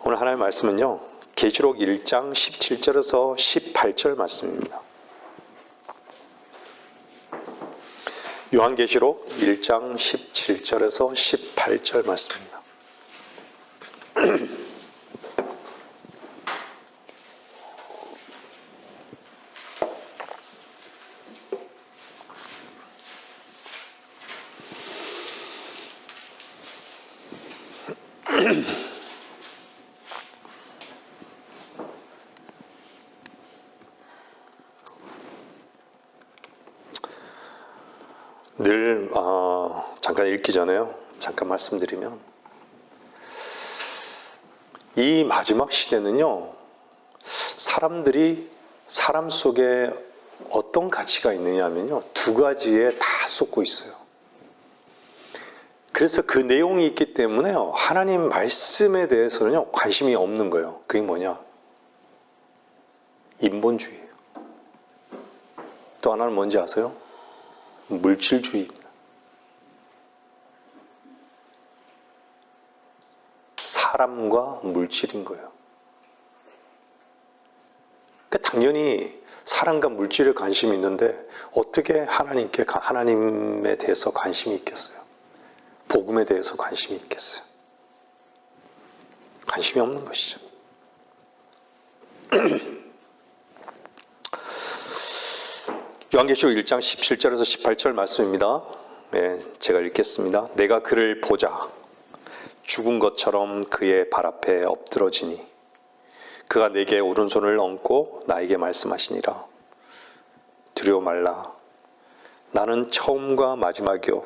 오늘 하나님의 말씀은요, 계시록 1장 17절에서 18절 말씀입니다. 요한계시록 1장 17절에서 18절 말씀입니다. 늘 잠깐 읽기 전에요, 잠깐 말씀드리면, 이 마지막 시대는요, 사람들이 사람 속에 어떤 가치가 있느냐 하면요, 두 가지에 다 쏟고 있어요. 그래서 그 내용이 있기 때문에요, 하나님 말씀에 대해서는요 관심이 없는 거예요. 그게 뭐냐? 인본주의예요. 또 하나는 뭔지 아세요? 물질주의입니다. 사람과 물질인 거예요. 그러니까 당연히 사람과 물질에 관심이 있는데 어떻게 하나님에 대해서 관심이 있겠어요? 복음에 대해서 관심이 있겠어요? 관심이 없는 것이죠. 요한계시록 1장 17절에서 18절 말씀입니다. 네, 제가 읽겠습니다. 내가 그를 보자 죽은 것처럼 그의 발 앞에 엎드러지니 그가 내게 오른손을 얹고 나에게 말씀하시니라. 두려워 말라. 나는 처음과 마지막이요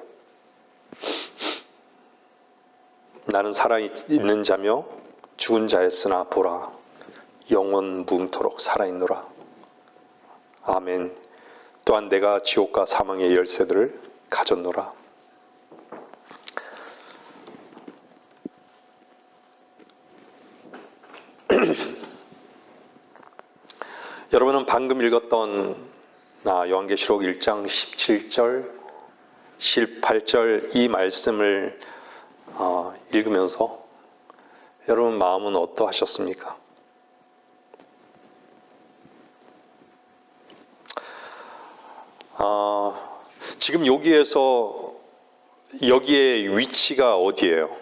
나는 살아있는 자며 죽은 자였으나 보라 영원 무궁토록 살아있노라. 아멘. 또한 내가 지옥과 사망의 열쇠들을 가졌노라. 여러분은 방금 읽었던 요한계시록 1장 17절, 18절 이 말씀을 읽으면서 여러분 마음은 어떠하셨습니까? 지금 여기에 위치가 어디예요?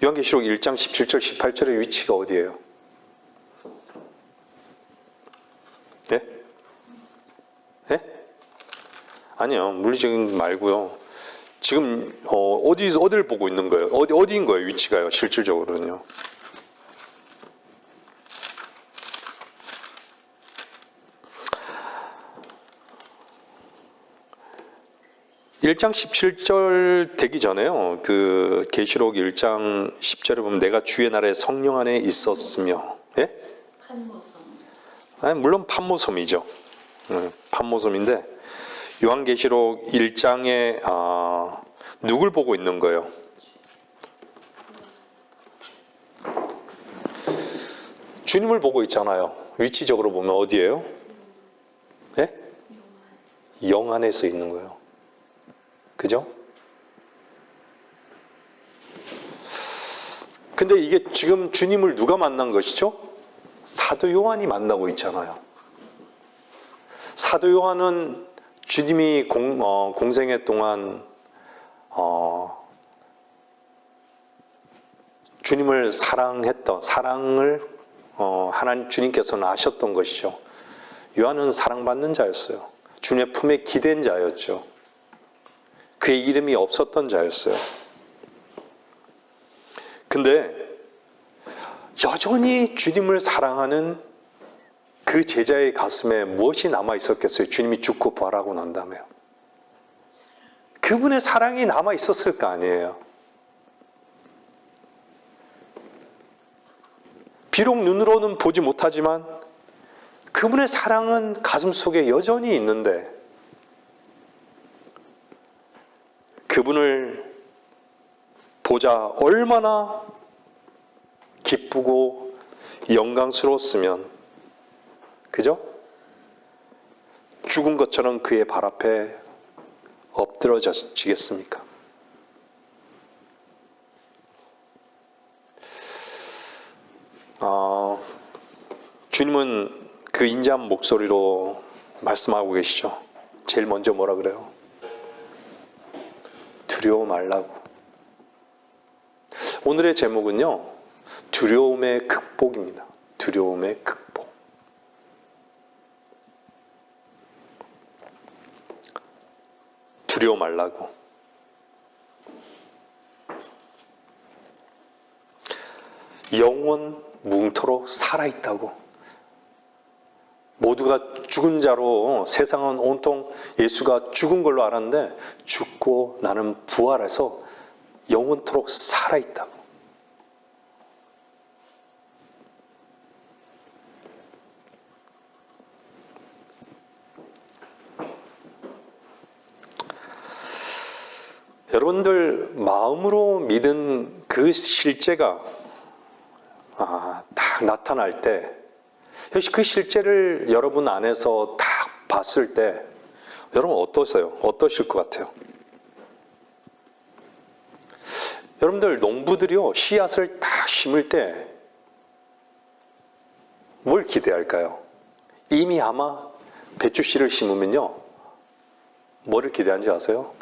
요한계시록 1장 17절, 18절의 위치가 어디예요? 네? 네? 아니요, 물리적인 말고요. 지금 어디를 보고 있는 거예요? 어디인 거예요? 위치가요? 실질적으로는요. 1장 17절 되기 전에요, 그 계시록 1장 10절에 보면 내가 주의 나라에 성령 안에 있었으며, 예? 판모섬. 아니, 물론 판모섬이죠. 판모섬인데 요한계시록 1장에 누굴 보고 있는 거예요? 주님을 보고 있잖아요. 위치적으로 보면 어디예요? 예? 영 안에서 있는 거예요. 그죠? 근데 이게 지금 주님을 누가 만난 것이죠? 사도 요한이 만나고 있잖아요. 사도 요한은 주님이 공생애 동안 주님을 사랑을 하나님 주님께서는 아셨던 것이죠. 요한은 사랑받는 자였어요. 주님의 품에 기댄 자였죠. 그의 이름이 없었던 자였어요. 근데 여전히 주님을 사랑하는 그 제자의 가슴에 무엇이 남아 있었겠어요? 주님이 죽고 부활하고 난 다음에요. 그분의 사랑이 남아 있었을 거 아니에요. 비록 눈으로는 보지 못하지만 그분의 사랑은 가슴 속에 여전히 있는데 그분을 보자 얼마나 기쁘고 영광스러웠으면, 그죠? 죽은 것처럼 그의 발 앞에 엎드러지겠습니까? 주님은 그 인자한 목소리로 말씀하고 계시죠. 제일 먼저 뭐라 그래요? 두려워 말라고. 오늘의 제목은요, 두려움의 극복입니다. 두려움의 극복. 두려워 말라고. 영원 뭉토록 살아있다고. 모두가 죽은 자로 세상은 온통 예수가 죽은 걸로 알았는데 죽고 나는 부활해서 영원토록 살아있다고. 여러분들 마음으로 믿은 그 실제가 딱 나타날 때, 역시 그 실제를 여러분 안에서 딱 봤을 때 여러분 어떠세요? 어떠실 것 같아요? 여러분들 농부들이요, 씨앗을 딱 심을 때 뭘 기대할까요? 이미 아마 배추씨를 심으면요, 뭐를 기대하는지 아세요?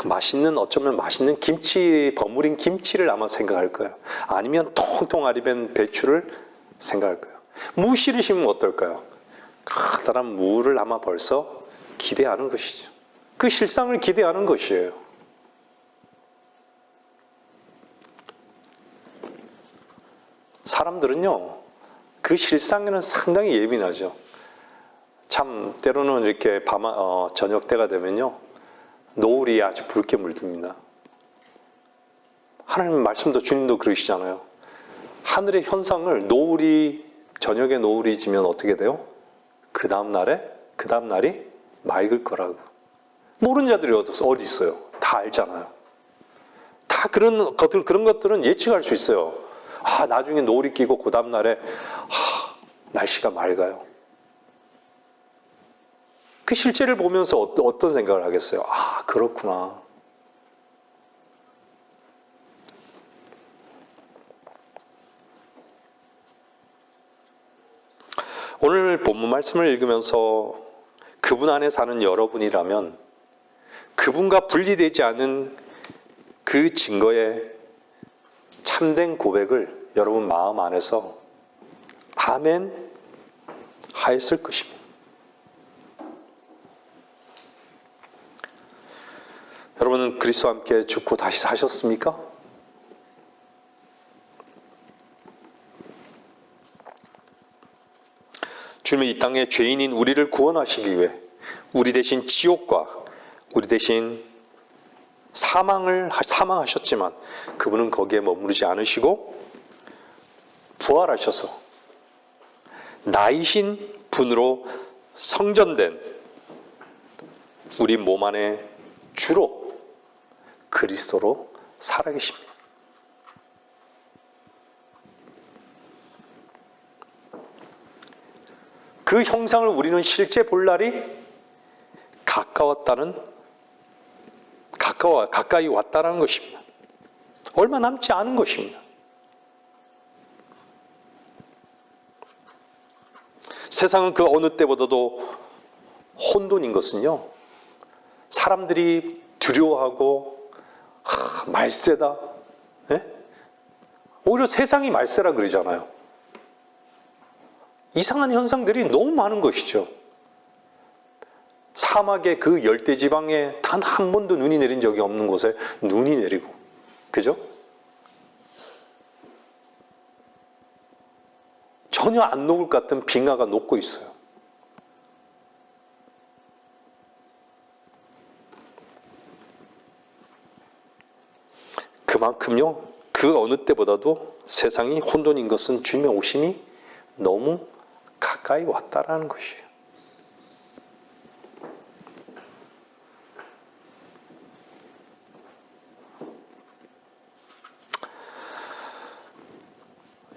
맛있는, 어쩌면 맛있는 김치, 버무린 김치를 아마 생각할 거예요. 아니면 통통아리 된 배추를 생각할 거예요. 무씨를 심으면 어떨까요? 커다란 무를 아마 벌써 기대하는 것이죠. 그 실상을 기대하는 것이에요. 사람들은요, 그 실상에는 상당히 예민하죠. 참 때로는 이렇게 저녁 때가 되면요, 노을이 아주 붉게 물듭니다. 하나님 말씀도, 주님도 그러시잖아요. 하늘의 현상을, 저녁에 노을이 지면 어떻게 돼요? 그 다음 날이 맑을 거라고. 모르는 자들이 어디 있어요? 다 알잖아요. 다 그런 것들은 예측할 수 있어요. 나중에 노을이 끼고 그 다음 날에 날씨가 맑아요. 그 실제를 보면서 어떤 생각을 하겠어요? 그렇구나. 오늘 본문 말씀을 읽으면서 그분 안에 사는 여러분이라면 그분과 분리되지 않은 그 증거의 참된 고백을 여러분 마음 안에서 아멘 하였을 것입니다. 여러분은 그리스도와 함께 죽고 다시 사셨습니까? 주님은 이 땅에 죄인인 우리를 구원하시기 위해 우리 대신 지옥과 우리 대신 사망하셨지만 그분은 거기에 머무르지 않으시고 부활하셔서 나이신 분으로 성전된 우리 몸 안에 주로 그리스도로 살아계십니다. 그 형상을 우리는 실제 볼 날이 가까이 왔다는 것입니다. 얼마 남지 않은 것입니다. 세상은 그 어느 때보다도 혼돈인 것은요, 사람들이 두려워하고 말세다. 예? 오히려 세상이 말세라 그러잖아요. 이상한 현상들이 너무 많은 것이죠. 사막의 그 열대지방에 단 한 번도 눈이 내린 적이 없는 곳에 눈이 내리고, 그죠? 전혀 안 녹을 것 같은 빙하가 녹고 있어요. 그만큼요, 그 어느 때보다도 세상이 혼돈인 것은 주님의 오심이 너무 가까이 왔다라는 것이에요.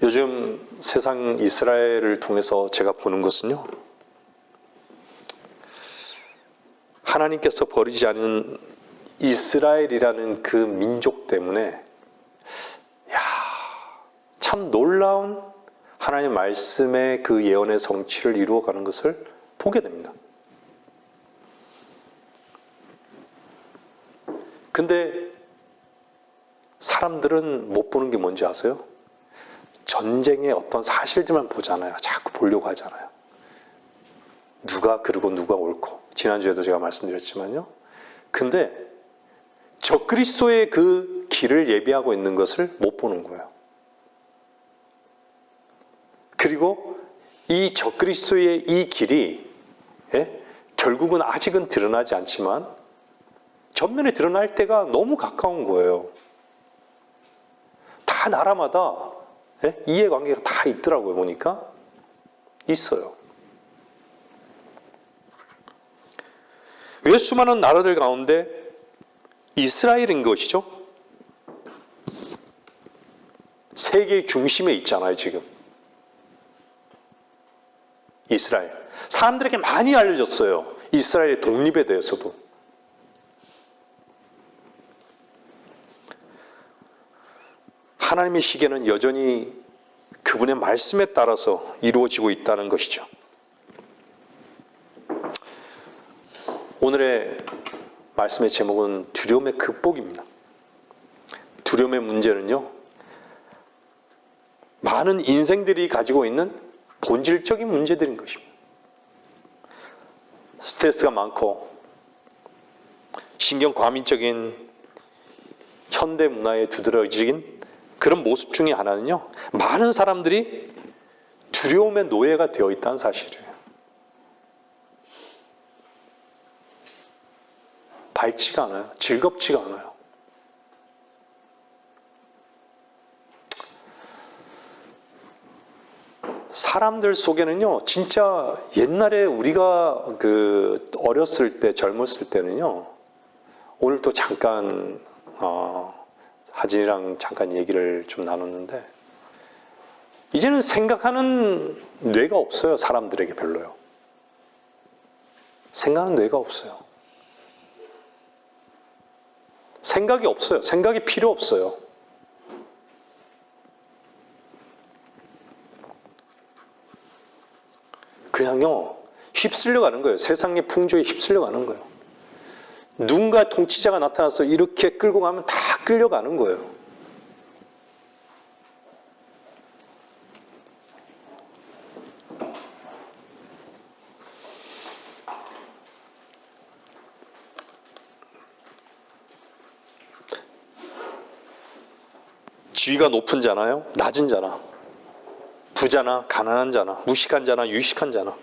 요즘 세상 이스라엘을 통해서 제가 보는 것은요, 하나님께서 버리지 않은 이스라엘이라는 그 민족 때문에 참 놀라운 하나님의 말씀의 그 예언의 성취를 이루어가는 것을 보게 됩니다. 근데 사람들은 못 보는 게 뭔지 아세요? 전쟁의 어떤 사실들만 보잖아요. 자꾸 보려고 하잖아요. 누가 그르고 누가 옳고. 지난주에도 제가 말씀드렸지만요. 근데 적그리스도의 그 길을 예비하고 있는 것을 못 보는 거예요. 그리고 이 적그리스도의 이 길이 결국은 아직은 드러나지 않지만 전면에 드러날 때가 너무 가까운 거예요. 다 나라마다 이해관계가 다 있더라고요. 보니까 있어요. 왜 수많은 나라들 가운데 이스라엘인 것이죠? 세계의 중심에 있잖아요. 지금 이스라엘. 사람들에게 많이 알려졌어요. 이스라엘의 독립에 대해서도. 하나님의 시계는 여전히 그분의 말씀에 따라서 이루어지고 있다는 것이죠. 오늘의 말씀의 제목은 두려움의 극복입니다. 두려움의 문제는요, 많은 인생들이 가지고 있는 본질적인 문제들인 것입니다. 스트레스가 많고 신경 과민적인 현대 문화에 두드러진 그런 모습 중에 하나는요, 많은 사람들이 두려움의 노예가 되어 있다는 사실이에요. 밝지가 않아요. 즐겁지가 않아요. 사람들 속에는요, 진짜 옛날에 우리가 어렸을 때, 젊었을 때는요, 오늘 또 잠깐, 하진이랑 잠깐 얘기를 좀 나눴는데, 이제는 생각하는 뇌가 없어요. 사람들에게 별로요. 생각하는 뇌가 없어요. 생각이 없어요. 생각이 필요 없어요. 그냥요, 휩쓸려 가는 거예요. 세상의 풍조에 휩쓸려 가는 거예요. 누군가 통치자가 나타나서 이렇게 끌고 가면 다 끌려가는 거예요. 지위가 높은 자나요? 낮은 자나? 부자나 가난한 자나? 무식한 자나? 유식한 자나?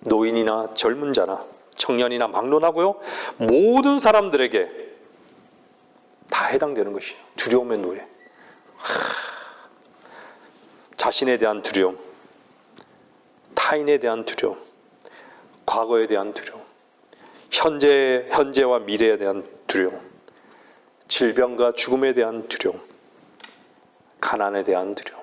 노인이나 젊은 자나? 청년이나 막론하고요. 모든 사람들에게 다 해당되는 것이에요. 두려움의 노예. 자신에 대한 두려움, 타인에 대한 두려움, 과거에 대한 두려움, 현재와 미래에 대한 두려움, 질병과 죽음에 대한 두려움, 가난에 대한 두려움.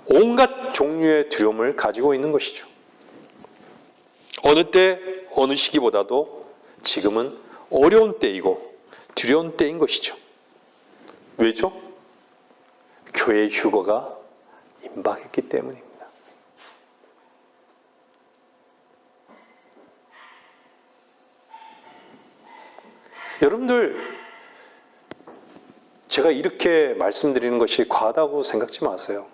온갖 종류의 두려움을 가지고 있는 것이죠. 어느 때, 어느 시기보다도 지금은 어려운 때이고 두려운 때인 것이죠. 왜죠? 교회 휴거가 임박했기 때문입니다. 여러분들, 제가 이렇게 말씀드리는 것이 과하다고 생각지 마세요.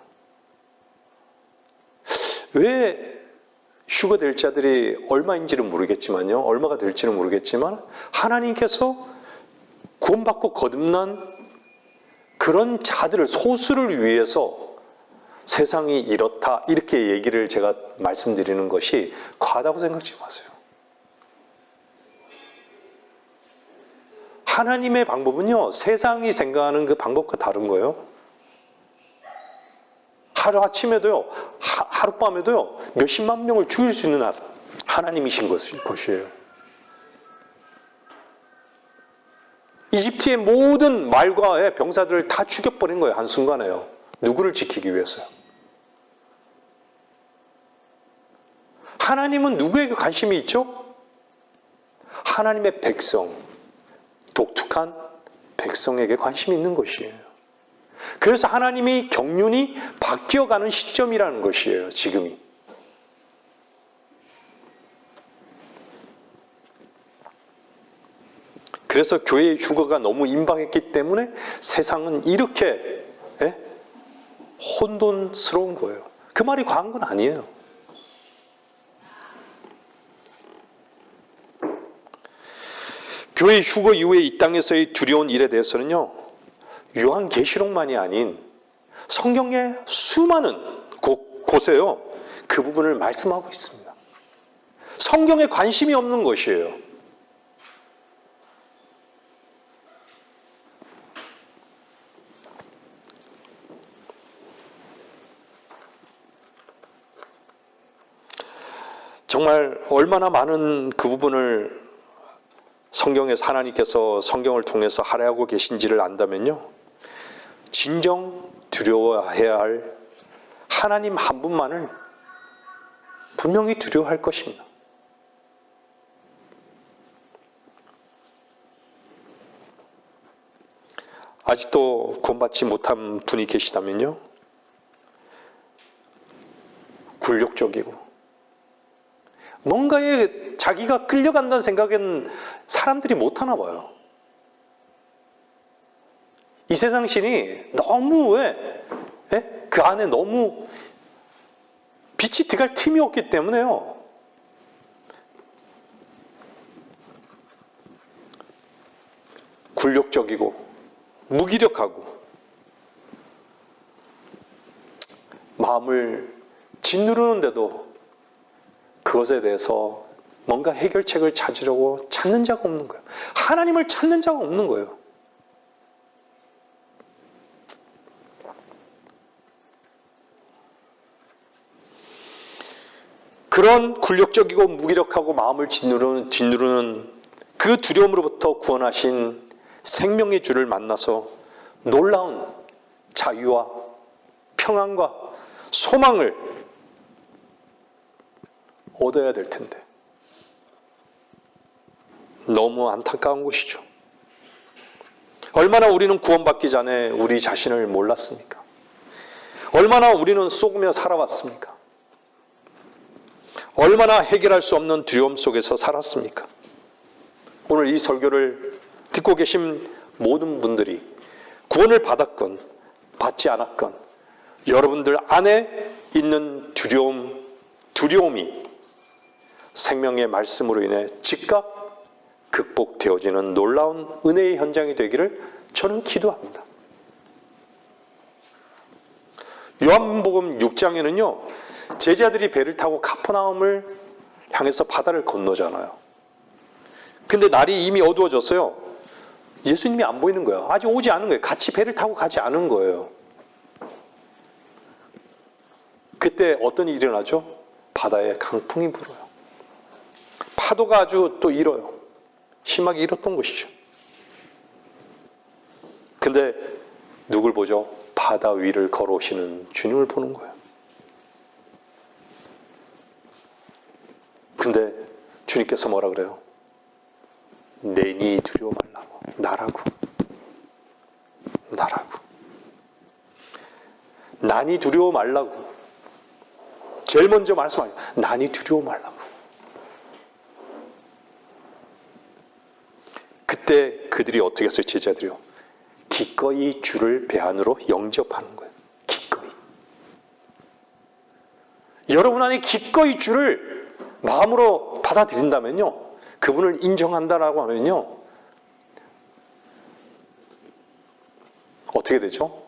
왜 휴거될 자들이 얼마인지는 모르겠지만요. 얼마가 될지는 모르겠지만 하나님께서 구원받고 거듭난 그런 자들을, 소수를 위해서 세상이 이렇다, 이렇게 얘기를 제가 말씀드리는 것이 과하다고 생각지 마세요. 하나님의 방법은요, 세상이 생각하는 그 방법과 다른 거예요. 하루아침에도요, 하룻밤에도요, 몇십만 명을 죽일 수 있는 하나님이신 것이에요. 이집트의 모든 말과 병사들을 다 죽여버린 거예요. 한순간에요. 누구를 지키기 위해서요? 하나님은 누구에게 관심이 있죠? 하나님의 백성, 독특한 백성에게 관심이 있는 것이에요. 그래서 하나님이 경륜이 바뀌어가는 시점이라는 것이에요. 지금이. 그래서 교회의 휴거가 너무 임박했기 때문에 세상은 이렇게 혼돈스러운 거예요. 그 말이 과한 건 아니에요. 교회 휴거 이후에 이 땅에서의 두려운 일에 대해서는요, 요한계시록만이 아닌 성경의 수많은 곳에요, 그 부분을 말씀하고 있습니다. 성경에 관심이 없는 것이에요. 정말 얼마나 많은 그 부분을 성경에서 하나님께서 성경을 통해서 할애하고 계신지를 안다면요, 진정 두려워해야 할 하나님 한 분만을 분명히 두려워할 것입니다. 아직도 구원받지 못한 분이 계시다면요, 굴욕적이고 뭔가에 자기가 끌려간다는 생각은 사람들이 못하나 봐요. 이 세상 신이 너무 그 안에 너무 빛이 들어갈 틈이 없기 때문에요. 굴욕적이고 무기력하고 마음을 짓누르는데도 그것에 대해서 뭔가 해결책을 찾으려고 찾는 자가 없는 거예요. 하나님을 찾는 자가 없는 거예요. 그런 굴욕적이고 무기력하고 마음을 짓누르는 그 두려움으로부터 구원하신 생명의 주를 만나서 놀라운 자유와 평안과 소망을 얻어야 될 텐데 너무 안타까운 것이죠. 얼마나 우리는 구원받기 전에 우리 자신을 몰랐습니까? 얼마나 우리는 속으며 살아왔습니까? 얼마나 해결할 수 없는 두려움 속에서 살았습니까? 오늘 이 설교를 듣고 계신 모든 분들이 구원을 받았건 받지 않았건 여러분들 안에 있는 두려움이 생명의 말씀으로 인해 즉각 극복되어지는 놀라운 은혜의 현장이 되기를 저는 기도합니다. 요한복음 6장에는요, 제자들이 배를 타고 가퍼나움을 향해서 바다를 건너잖아요. 근데 날이 이미 어두워졌어요. 예수님이 안 보이는 거예요. 아직 오지 않은 거예요. 같이 배를 타고 가지 않은 거예요. 그때 어떤 일이 일어나죠? 바다에 강풍이 불어요. 파도가 아주 또 일어요. 심하게 일었던 것이죠. 근데 누굴 보죠? 바다 위를 걸어오시는 주님을 보는 거예요. 근데 주님께서 뭐라 그래요? 내니 두려워 말라고. 나라고. 난이 두려워 말라고. 제일 먼저 말씀하세요. 난이 두려워 말라고. 그때 그들이 어떻게 했어요? 제자들이요. 기꺼이 주를 배 안으로 영접하는 거예요. 기꺼이. 여러분 안에 기꺼이 주를 마음으로 받아들인다면요, 그분을 인정한다라고 하면요, 어떻게 되죠?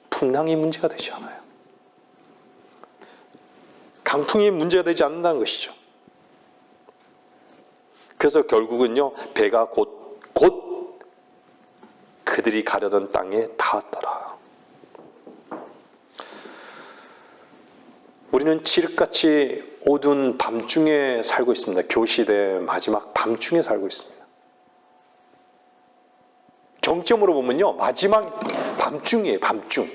풍랑이 문제가 되지 않아요. 강풍이 문제가 되지 않는다는 것이죠. 그래서 결국은요, 배가 곧 그들이 가려던 땅에 닿았더라. 우리는 칠흑같이 어두운 밤중에 살고 있습니다. 교시대 마지막 밤중에 살고 있습니다. 정점으로 보면요, 마지막 밤중이에요. 밤중.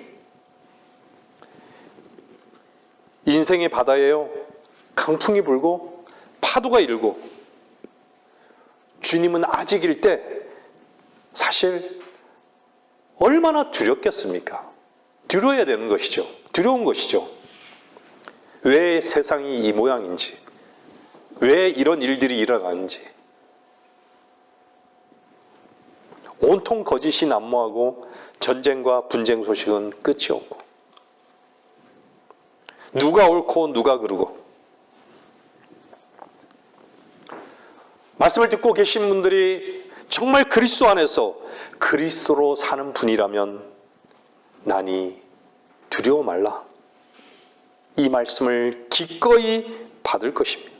인생의 바다예요. 강풍이 불고 파도가 일고, 주님은 아직일 때 사실 얼마나 두렵겠습니까? 두려워야 되는 것이죠. 두려운 것이죠. 왜 세상이 이 모양인지, 왜 이런 일들이 일어나는지. 온통 거짓이 난무하고 전쟁과 분쟁 소식은 끝이 없고, 누가 옳고 누가 그르고. 말씀을 듣고 계신 분들이 정말 그리스도 안에서 그리스도로 사는 분이라면 나니 두려워 말라. 이 말씀을 기꺼이 받을 것입니다.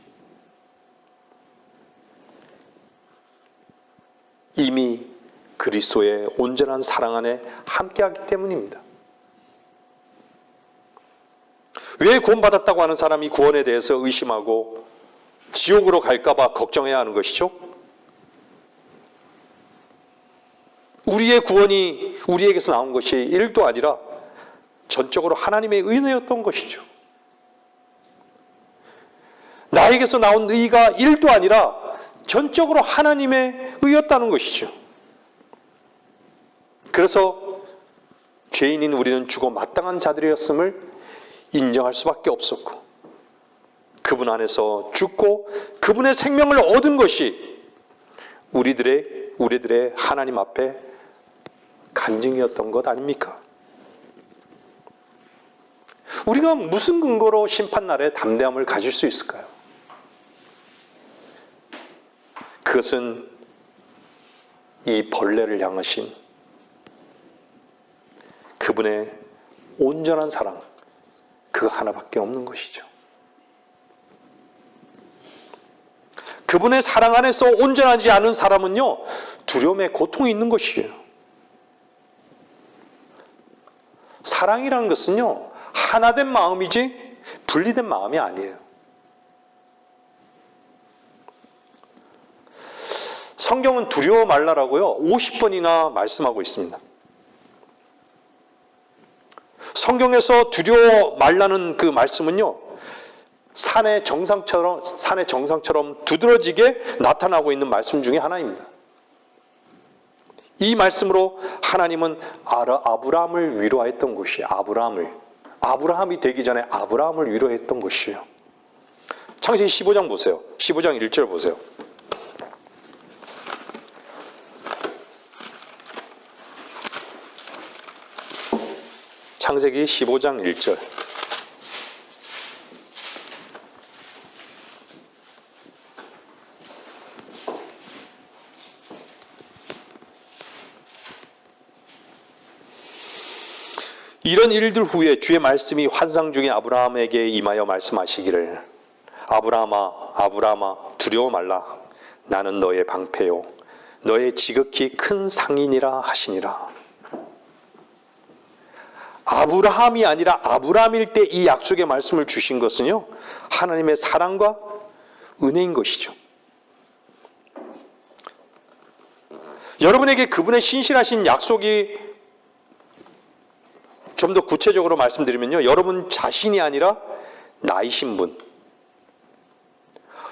이미 그리스도의 온전한 사랑 안에 함께하기 때문입니다. 왜 구원받았다고 하는 사람이 구원에 대해서 의심하고 지옥으로 갈까 봐 걱정해야 하는 것이죠? 우리의 구원이 우리에게서 나온 것이 1도 아니라 전적으로 하나님의 은혜였던 것이죠. 나에게서 나온 의가 1도 아니라 전적으로 하나님의 의였다는 것이죠. 그래서 죄인인 우리는 죽어 마땅한 자들이었음을 인정할 수밖에 없었고, 그분 안에서 죽고 그분의 생명을 얻은 것이 우리들의 하나님 앞에 간증이었던 것 아닙니까? 우리가 무슨 근거로 심판날에 담대함을 가질 수 있을까요? 그것은 이 벌레를 향하신 그분의 온전한 사랑, 그 하나밖에 없는 것이죠. 그분의 사랑 안에서 온전하지 않은 사람은요, 두려움에 고통이 있는 것이에요. 사랑이라는 것은요, 하나된 마음이지 분리된 마음이 아니에요. 성경은 두려워 말라라고요 50번이나 말씀하고 있습니다. 성경에서 두려워 말라는 그 말씀은요, 산의 정상처럼 두드러지게 나타나고 있는 말씀 중에 하나입니다. 이 말씀으로 하나님은 아브라함을 위로했던 것이에요. 아브라함이 되기 전에 아브라함을 위로했던 것이에요. 창세기 15장 보세요. 15장 1절 보세요. 창세기 15장 1절. 이런 일들 후에 주의 말씀이 환상 중에 아브라함에게 임하여 말씀하시기를, 아브라함아 두려워 말라. 나는 너의 방패요 너의 지극히 큰 상인이라 하시니라. 아브라함이 아니라 아브라함일 때 이 약속의 말씀을 주신 것은요, 하나님의 사랑과 은혜인 것이죠. 여러분에게 그분의 신실하신 약속이 좀 더 구체적으로 말씀드리면요, 여러분 자신이 아니라 나이신 분,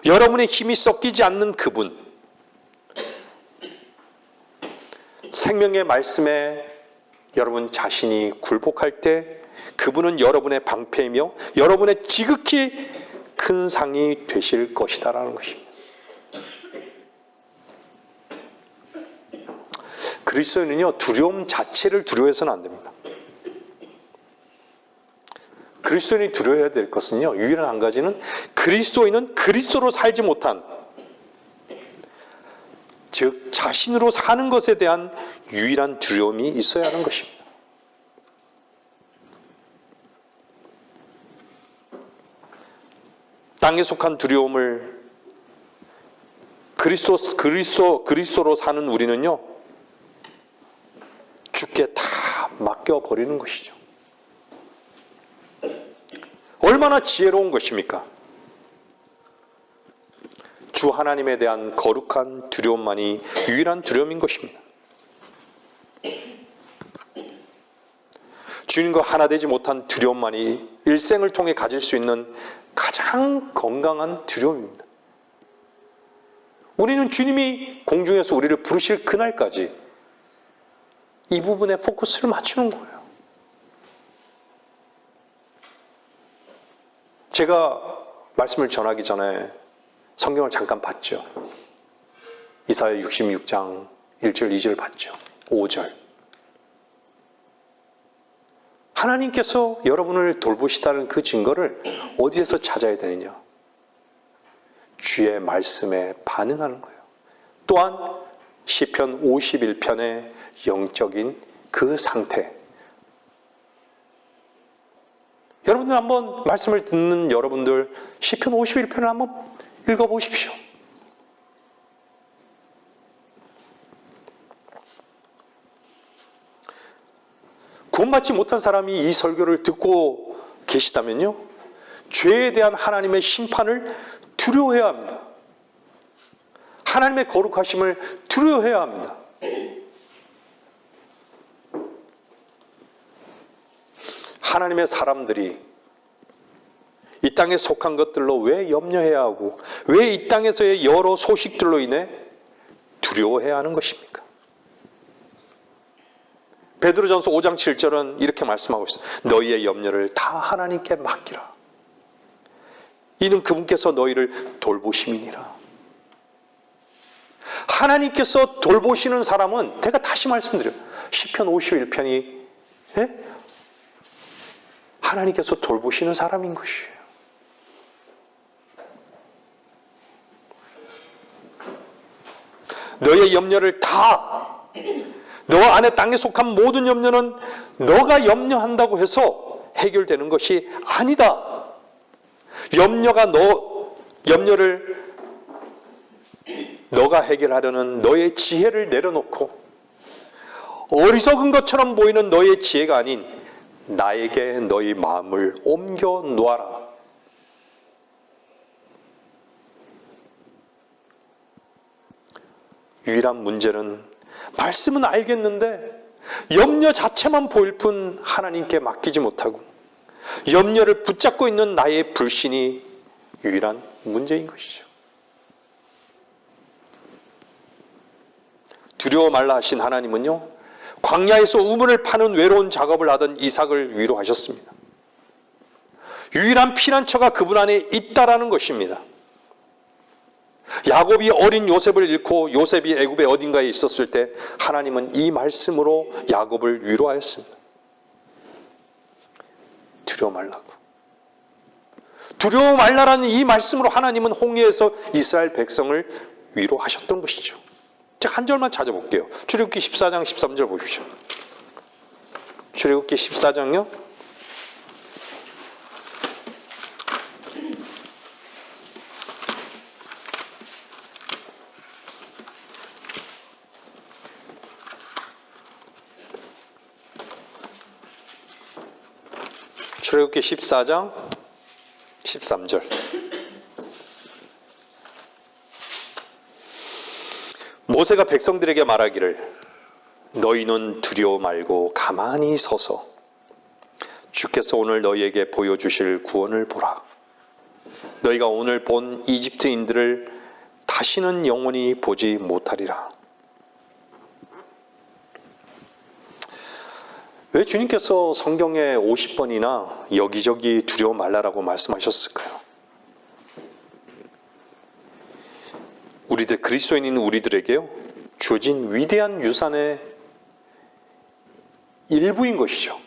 여러분의 힘이 섞이지 않는 그분, 생명의 말씀에 여러분 자신이 굴복할 때 그분은 여러분의 방패이며 여러분의 지극히 큰 상이 되실 것이다라는 것입니다. 그리스도인은요, 두려움 자체를 두려워해서는 안 됩니다. 그리스도인이 두려워해야 될 것은요, 유일한 한 가지는 그리스도인은 그리스도로 살지 못한, 즉 자신으로 사는 것에 대한 유일한 두려움이 있어야 하는 것입니다. 땅에 속한 두려움을 그리스도로 사는 우리는요, 주께 다 맡겨버리는 것이죠. 얼마나 지혜로운 것입니까? 주 하나님에 대한 거룩한 두려움만이 유일한 두려움인 것입니다. 주님과 하나 되지 못한 두려움만이 일생을 통해 가질 수 있는 가장 건강한 두려움입니다. 우리는 주님이 공중에서 우리를 부르실 그날까지 이 부분에 포커스를 맞추는 거예요. 제가 말씀을 전하기 전에 성경을 잠깐 봤죠. 이사야 66장 1절 2절 봤죠. 5절. 하나님께서 여러분을 돌보시다는 그 증거를 어디에서 찾아야 되느냐? 주의 말씀에 반응하는 거예요. 또한 시편 51편의 영적인 그 상태. 여러분들 한번 말씀을 듣는 여러분들 시편 51편을 한번 읽어보십시오. 구원받지 못한 사람이 이 설교를 듣고 계시다면요, 죄에 대한 하나님의 심판을 두려워해야 합니다. 하나님의 거룩하심을 두려워해야 합니다. 하나님의 사람들이 이 땅에 속한 것들로 왜 염려해야 하고 왜 이 땅에서의 여러 소식들로 인해 두려워해야 하는 것입니까? 베드로전서 5장 7절은 이렇게 말씀하고 있어요. 너희의 염려를 다 하나님께 맡기라. 이는 그분께서 너희를 돌보심이니라. 하나님께서 돌보시는 사람은, 제가 다시 말씀드려요. 시편 51편이 하나님께서 돌보시는 사람인 것이에요. 너의 염려를 다, 너 안에 땅에 속한 모든 염려는 너가 염려한다고 해서 해결되는 것이 아니다. 염려를 너가 해결하려는 너의 지혜를 내려놓고 어리석은 것처럼 보이는 너의 지혜가 아닌 나에게 너희 마음을 옮겨 놓아라. 유일한 문제는 말씀은 알겠는데 염려 자체만 보일 뿐 하나님께 맡기지 못하고 염려를 붙잡고 있는 나의 불신이 유일한 문제인 것이죠. 두려워 말라 하신 하나님은요, 광야에서 우물을 파는 외로운 작업을 하던 이삭을 위로하셨습니다. 유일한 피난처가 그분 안에 있다라는 것입니다. 야곱이 어린 요셉을 잃고 요셉이 애굽의 어딘가에 있었을 때 하나님은 이 말씀으로 야곱을 위로하였습니다. 두려워 말라고. 두려워 말라라는 이 말씀으로 하나님은 홍해에서 이스라엘 백성을 위로하셨던 것이죠. 제가 한 절만 찾아볼게요. 출애굽기 14장 13절 보십시오. 출애굽기 14장요. 출애굽기 14장 13절. 모세가 백성들에게 말하기를 너희는 두려워 말고 가만히 서서 주께서 오늘 너희에게 보여주실 구원을 보라. 너희가 오늘 본 이집트인들을 다시는 영원히 보지 못하리라. 왜 주님께서 성경에 50번이나 여기저기 두려워 말라라고 말씀하셨을까요? 우리들, 그리스도인인 우리들에게요, 주어진 위대한 유산의 일부인 것이죠.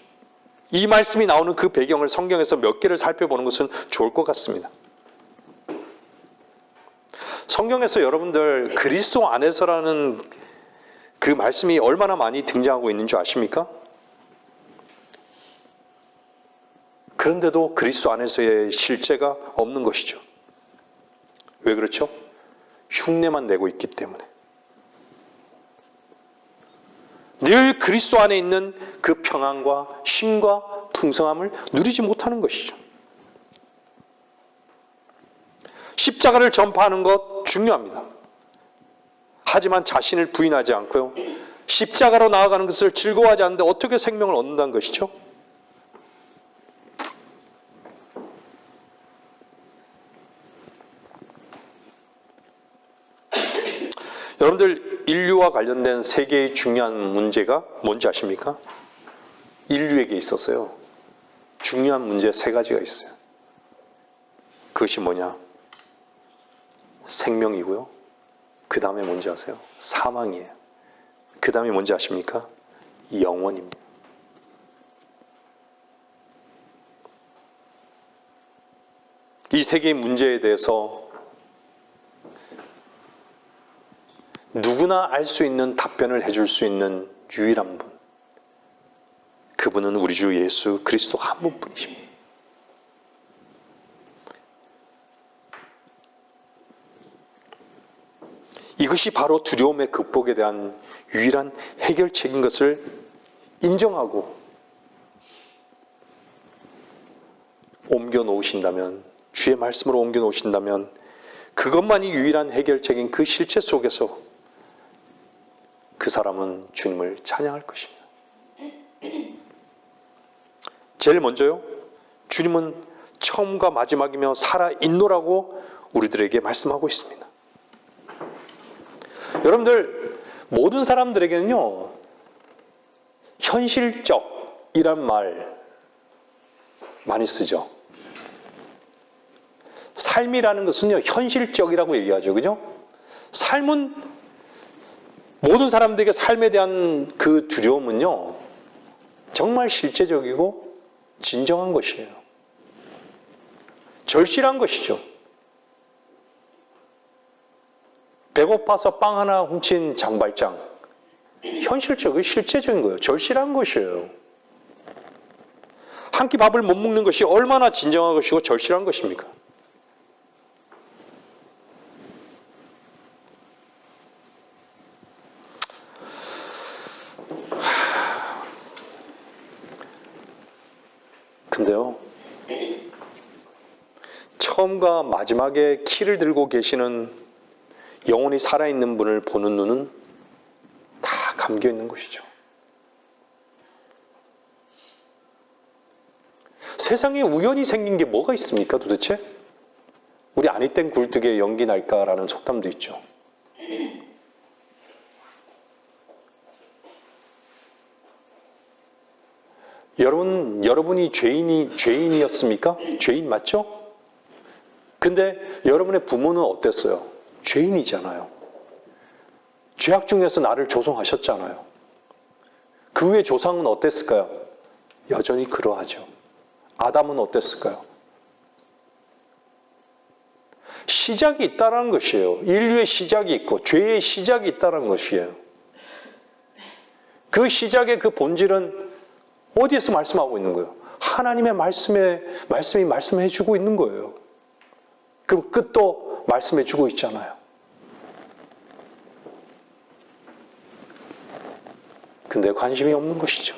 이 말씀이 나오는 그 배경을 성경에서 몇 개를 살펴보는 것은 좋을 것 같습니다. 성경에서 여러분들 그리스도 안에서라는 그 말씀이 얼마나 많이 등장하고 있는 줄 아십니까? 그런데도 그리스도 안에서의 실제가 없는 것이죠. 왜 그렇죠? 흉내만 내고 있기 때문에. 늘 그리스도 안에 있는 그 평안과 쉼과 풍성함을 누리지 못하는 것이죠. 십자가를 전파하는 것 중요합니다. 하지만 자신을 부인하지 않고요, 십자가로 나아가는 것을 즐거워하지 않는데 어떻게 생명을 얻는다는 것이죠? 여러분들, 인류와 관련된 세 개의 중요한 문제가 뭔지 아십니까? 인류에게 있었어요. 중요한 문제 세 가지가 있어요. 그것이 뭐냐? 생명이고요. 그 다음에 뭔지 아세요? 사망이에요. 그 다음에 뭔지 아십니까? 영원입니다. 이 세 개의 문제에 대해서 누구나 알 수 있는 답변을 해줄 수 있는 유일한 분, 그분은 우리 주 예수 그리스도 한 분뿐이십니다. 이것이 바로 두려움의 극복에 대한 유일한 해결책인 것을 인정하고 옮겨 놓으신다면, 주의 말씀으로 옮겨 놓으신다면 그것만이 유일한 해결책인 그 실체 속에서 그 사람은 주님을 찬양할 것입니다. 제일 먼저요, 주님은 처음과 마지막이며 살아있노라고 우리들에게 말씀하고 있습니다. 여러분들, 모든 사람들에게는요, 현실적이란 말 많이 쓰죠. 삶이라는 것은요, 현실적이라고 얘기하죠. 그죠? 삶은, 모든 사람들에게 삶에 대한 그 두려움은요, 정말 실제적이고 진정한 것이에요. 절실한 것이죠. 배고파서 빵 하나 훔친 장발장, 현실적이고 실제적인 거예요. 절실한 것이에요. 한 끼 밥을 못 먹는 것이 얼마나 진정한 것이고 절실한 것입니까? 근데요, 처음과 마지막에 키를 들고 계시는 영원히 살아있는 분을 보는 눈은 다 감겨 있는 것이죠. 세상에 우연히 생긴 게 뭐가 있습니까, 도대체? 우리 아니땡 굴뚝에 연기 날까라는 속담도 있죠. 여러분이 죄인이었습니까? 죄인 맞죠? 근데 여러분의 부모는 어땠어요? 죄인이잖아요. 죄악 중에서 나를 조성하셨잖아요. 그 후에 조상은 어땠을까요? 여전히 그러하죠. 아담은 어땠을까요? 시작이 있다는 것이에요. 인류의 시작이 있고 죄의 시작이 있다는 것이에요. 그 시작의 그 본질은 어디에서 말씀하고 있는 거예요? 하나님의 말씀이 말씀해 주고 있는 거예요. 그럼 끝도 말씀해 주고 있잖아요. 근데 관심이 없는 것이죠.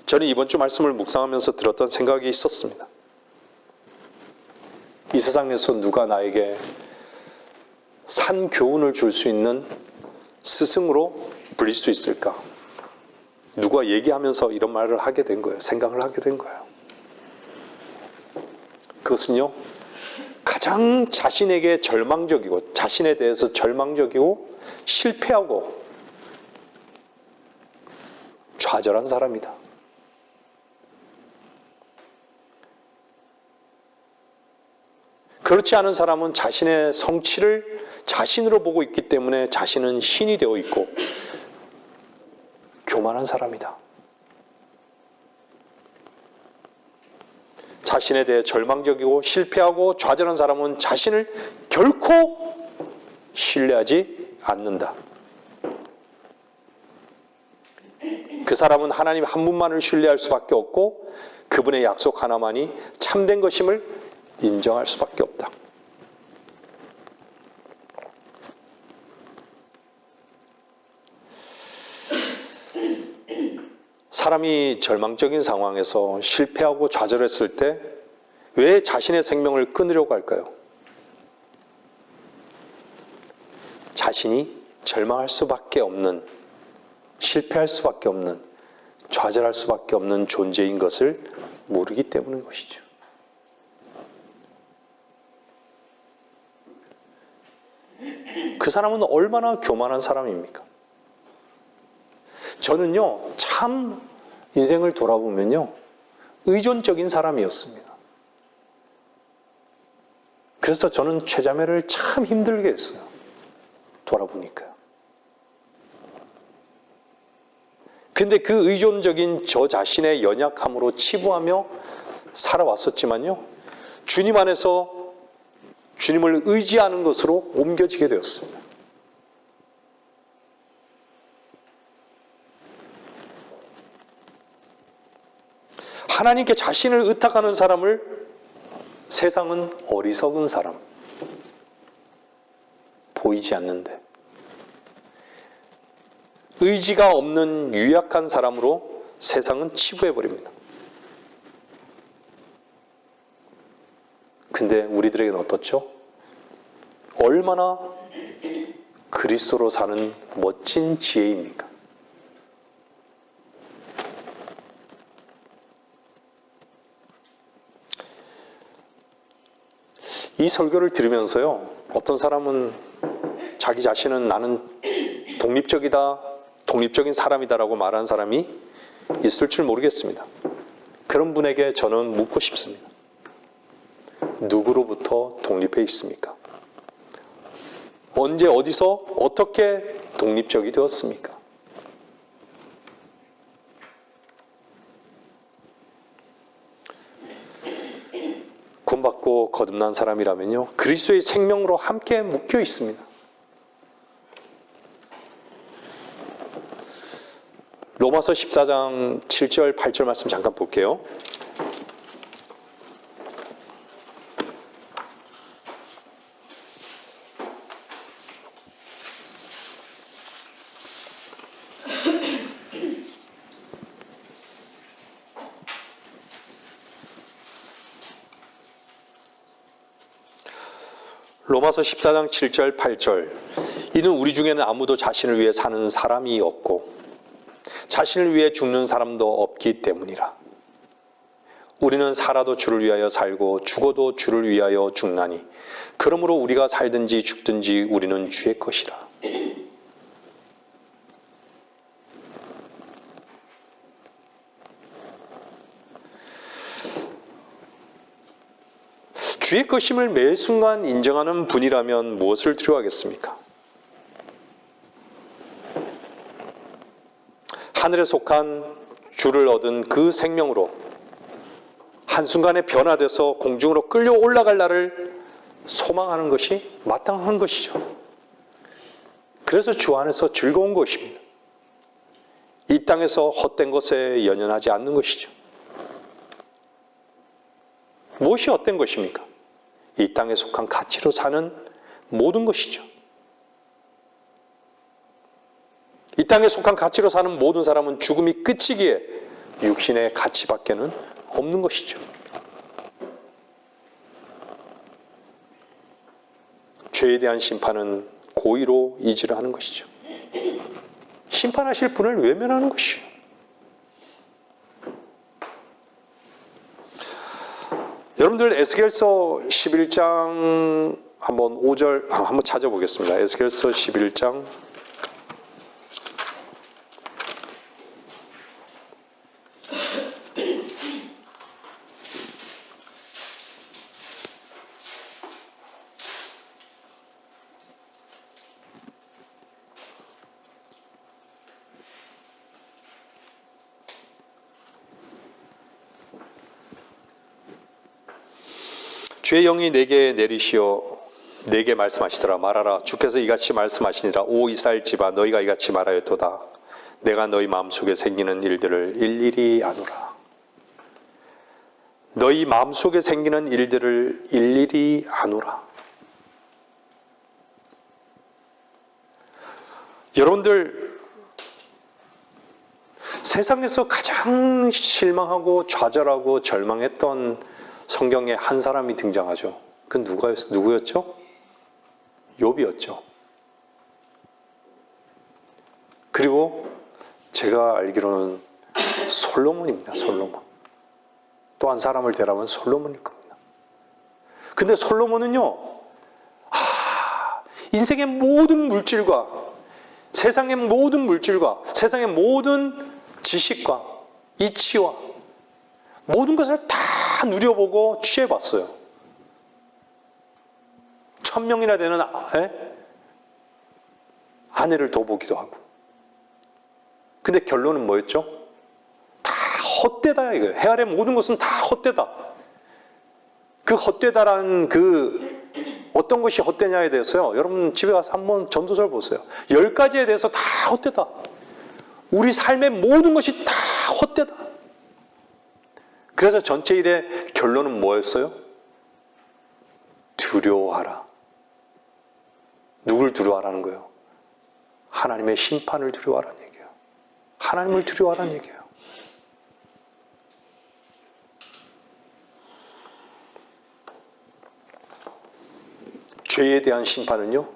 저는 이번 주 말씀을 묵상하면서 들었던 생각이 있었습니다. 이 세상에서 누가 나에게 산 교훈을 줄 수 있는 스승으로 불릴 수 있을까? 누가 얘기하면서 이런 말을 하게 된 거예요. 생각을 하게 된 거예요. 그것은요, 가장 자신에게 절망적이고, 자신에 대해서 절망적이고, 실패하고, 좌절한 사람이다. 그렇지 않은 사람은 자신의 성취를 자신으로 보고 있기 때문에 자신은 신이 되어 있고, 교만한 사람이다. 자신에 대해 절망적이고 실패하고 좌절한 사람은 자신을 결코 신뢰하지 않는다. 그 사람은 하나님 한 분만을 신뢰할 수밖에 없고 그분의 약속 하나만이 참된 것임을 인정할 수밖에 없다. 사람이 절망적인 상황에서 실패하고 좌절했을 때 왜 자신의 생명을 끊으려고 할까요? 자신이 절망할 수밖에 없는, 실패할 수밖에 없는, 좌절할 수밖에 없는 존재인 것을 모르기 때문인 것이죠. 그 사람은 얼마나 교만한 사람입니까? 저는요, 참 인생을 돌아보면요, 의존적인 사람이었습니다. 그래서 저는 최자매를 참 힘들게 했어요. 돌아보니까요. 근데 그 의존적인 저 자신의 연약함으로 치부하며 살아왔었지만요, 주님 안에서 주님을 의지하는 것으로 옮겨지게 되었습니다. 하나님께 자신을 의탁하는 사람을 세상은 어리석은 사람, 보이지 않는데, 의지가 없는 유약한 사람으로 세상은 치부해버립니다. 근데 우리들에게는 어떻죠? 얼마나 그리스도로 사는 멋진 지혜입니까? 이 설교를 들으면서요, 어떤 사람은 자기 자신은 나는 독립적인 사람이다라고 말하는 사람이 있을 줄 모르겠습니다. 그런 분에게 저는 묻고 싶습니다. 누구로부터 독립해 있습니까? 언제 어디서 어떻게 독립적이 되었습니까? 구원받고 거듭난 사람이라면요, 그리스도의 생명으로 함께 묶여 있습니다. 로마서 14장 7절 8절 말씀 잠깐 볼게요. 로마서 14장 7절 8절. 이는 우리 중에는 아무도 자신을 위해 사는 사람이 없고 자신을 위해 죽는 사람도 없기 때문이라. 우리는 살아도 주를 위하여 살고 죽어도 주를 위하여 죽나니 그러므로 우리가 살든지 죽든지 우리는 주의 것이라. 주의 것임을 매 순간 인정하는 분이라면 무엇을 두려워하겠습니까? 하늘에 속한 주를 얻은 그 생명으로 한순간에 변화돼서 공중으로 끌려 올라갈 날을 소망하는 것이 마땅한 것이죠. 그래서 주 안에서 즐거운 것입니다. 이 땅에서 헛된 것에 연연하지 않는 것이죠. 무엇이 헛된 것입니까? 이 땅에 속한 가치로 사는 모든 것이죠. 이 땅에 속한 가치로 사는 모든 사람은 죽음이 끝이기에 육신의 가치밖에는 없는 것이죠. 죄에 대한 심판은 고의로 이지를 하는 것이죠. 심판하실 분을 외면하는 것이죠. 여러분들 에스겔서 11장 한번 5절 한번 찾아보겠습니다. 에스겔서 11장 주의 영이 내게 내리시어 내게 말씀하시더라. 말하라. 주께서 이같이 말씀하시니라. 오 이스라엘 집아 너희가 이같이 말하였도다. 내가 너희 마음속에 생기는 일들을 일일이 아노라. 너희 마음속에 생기는 일들을 일일이 아노라. 여러분들 세상에서 가장 실망하고 좌절하고 절망했던 성경에 한 사람이 등장하죠. 그 누구였죠? 욥이었죠. 그리고 제가 알기로는 솔로몬입니다. 솔로몬. 또 한 사람을 대라면 솔로몬일 겁니다. 근데 솔로몬은요, 인생의 모든 물질과 세상의 모든 물질과 세상의 모든 지식과 이치와 모든 것을 다 누려보고 취해봤어요. 1000명이나 되는 아내를 둬보기도 하고. 근데 결론은 뭐였죠? 다 헛되다 이거예요. 해 아래 모든 것은 다 헛되다. 그 헛되다라는 어떤 것이 헛되냐에 대해서요. 여러분 집에 가서 한번 전도서를 보세요. 10가지에 대해서 다 헛되다. 우리 삶의 모든 것이 다 헛되다. 그래서 전체 일의 결론은 뭐였어요? 두려워하라. 누굴 두려워하라는 거예요? 하나님의 심판을 두려워하라는 얘기예요. 하나님을 두려워하라는 얘기예요. 죄에 대한 심판은요,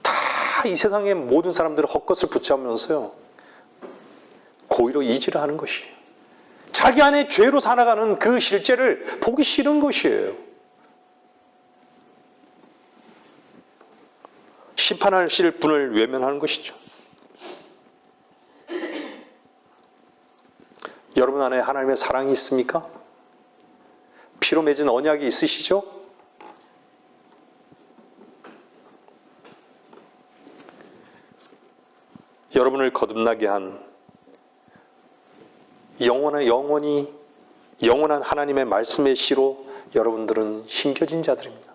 다 이 세상의 모든 사람들을 헛것을 붙잡으면서요, 고의로 이지를 하는 것이에요. 자기 안에 죄로 살아가는 그 실제를 보기 싫은 것이에요. 심판하실 분을 외면하는 것이죠. 여러분 안에 하나님의 사랑이 있습니까? 피로 맺은 언약이 있으시죠? 여러분을 거듭나게 한 영원한 하나님의 말씀의 씨로 여러분들은 심겨진 자들입니다.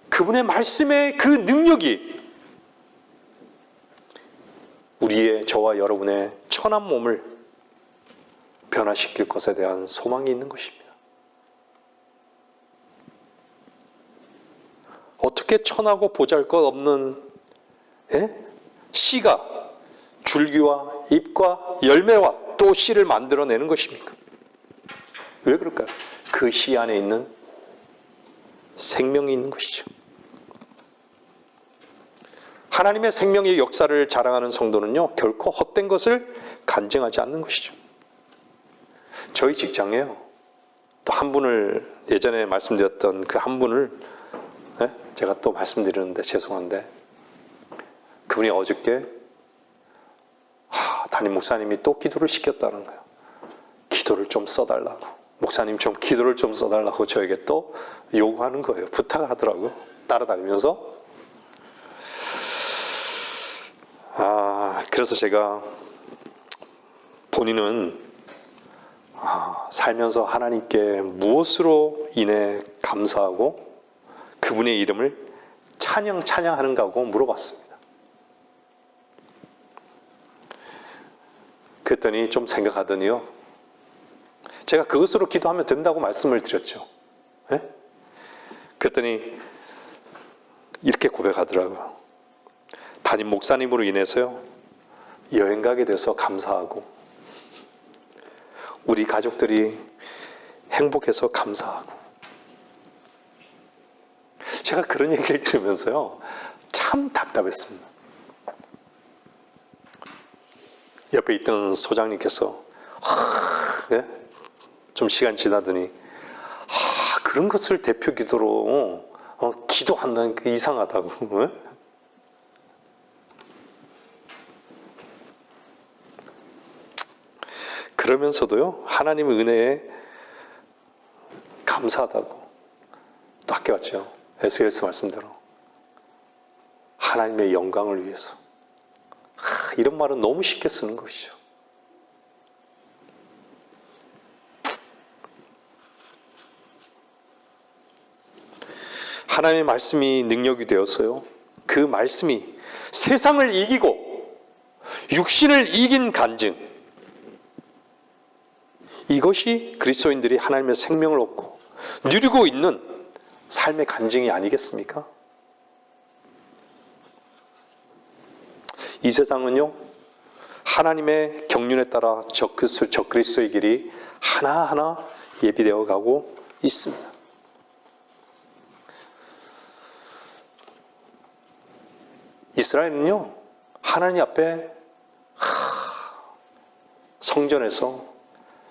그분의 말씀의 그 능력이 우리의 저와 여러분의 천한 몸을 변화시킬 것에 대한 소망이 있는 것입니다. 어떻게 천하고 보잘것없는 씨가 줄기와 잎과 열매와 또 씨를 만들어내는 것입니까? 왜 그럴까요? 그 씨 안에 있는 생명이 있는 것이죠. 하나님의 생명의 역사를 자랑하는 성도는요, 결코 헛된 것을 간증하지 않는 것이죠. 저희 직장에요, 또 한 분을, 예전에 말씀드렸던 그 한 분을 제가 또 말씀드리는데 죄송한데, 그분이 어저께 담임 목사님이 또 기도를 시켰다는 거예요. 기도를 좀 써달라고, 목사님 좀 기도를 좀 써달라고 저에게 또 요구하는 거예요. 부탁을 하더라고요. 따라다니면서. 그래서 제가 본인은 살면서 하나님께 무엇으로 인해 감사하고 그분의 이름을 찬양하는가고 물어봤습니다. 그랬더니 좀 생각하더니요, 제가 그것으로 기도하면 된다고 말씀을 드렸죠. 그랬더니 이렇게 고백하더라고요. 담임 목사님으로 인해서요, 여행 가게 돼서 감사하고, 우리 가족들이 행복해서 감사하고. 제가 그런 얘기를 들으면서요, 참 답답했습니다. 옆에 있던 소장님께서 좀 시간 지나더니 그런 것을 대표 기도로 기도한다는 게 이상하다고. 그러면서도요, 하나님의 은혜에 감사하다고 또 아껴왔죠. 에스겔서 말씀대로 하나님의 영광을 위해서. 이런 말은 너무 쉽게 쓰는 것이죠. 하나님의 말씀이 능력이 되어서요, 그 말씀이 세상을 이기고 육신을 이긴 간증, 이것이 그리스도인들이 하나님의 생명을 얻고 누리고 있는 삶의 간증이 아니겠습니까? 이 세상은요, 하나님의 경륜에 따라 적그리스도의 길이 하나하나 예비되어 가고 있습니다. 이스라엘은요, 하나님 앞에 성전에서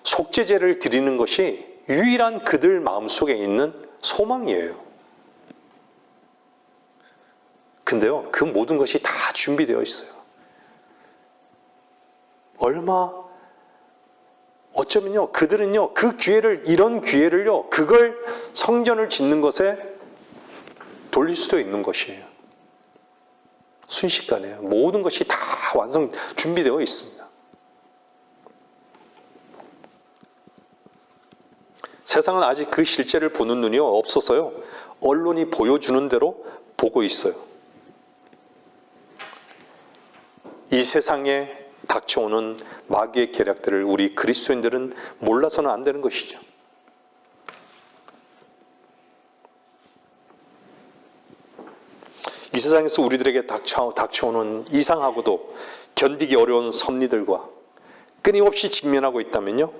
속죄제를 드리는 것이 유일한 그들 마음속에 있는 소망이에요. 근데요, 그 모든 것이 다 준비되어 있어요. 어쩌면요, 그들은요, 이런 기회를요, 그걸 성전을 짓는 것에 돌릴 수도 있는 것이에요. 순식간에 모든 것이 다 준비되어 있습니다. 세상은 아직 그 실제를 보는 눈이 없어서요, 언론이 보여주는 대로 보고 있어요. 이 세상에 닥쳐오는 마귀의 계략들을 우리 그리스도인들은 몰라서는 안 되는 것이죠. 이 세상에서 우리들에게 닥쳐오는 이상하고도 견디기 어려운 섭리들과 끊임없이 직면하고 있다면요,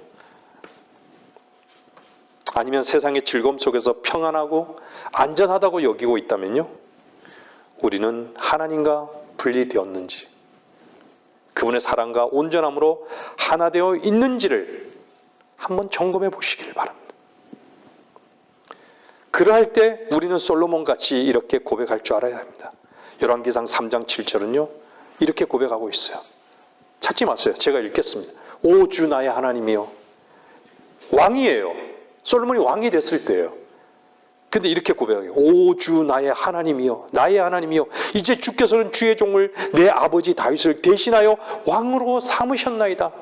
아니면 세상의 즐거움 속에서 평안하고 안전하다고 여기고 있다면요, 우리는 하나님과 분리되었는지, 그분의 사랑과 온전함으로 하나 되어 있는지를 한번 점검해 보시길 바랍니다. 그러할 때 우리는 솔로몬같이 이렇게 고백할 줄 알아야 합니다. 열왕기상 3장 7절은요, 이렇게 고백하고 있어요. 찾지 마세요. 제가 읽겠습니다. 오 주 나의 하나님이여. 왕이에요. 솔로몬이 왕이 됐을 때예요. 근데 이렇게 고백해요. 오 주 나의 하나님이여, 나의 하나님이여, 이제 주께서는 주의 종을 내 아버지 다윗을 대신하여 왕으로 삼으셨나이다.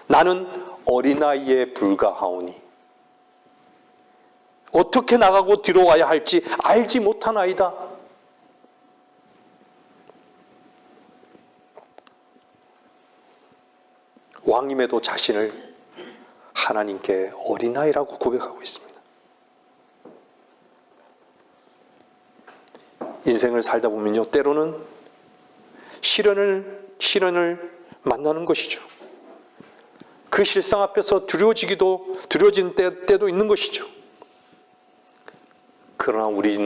나는 어린아이에 불과하오니 어떻게 나가고 들어와야 할지 알지 못하나이다. 왕임에도 자신을 하나님께 어린아이라고 고백하고 있습니다. 인생을 살다 보면요, 때로는 시련을 만나는 것이죠. 그 실상 앞에서 두려워진 때도 있는 것이죠. 그러나 우리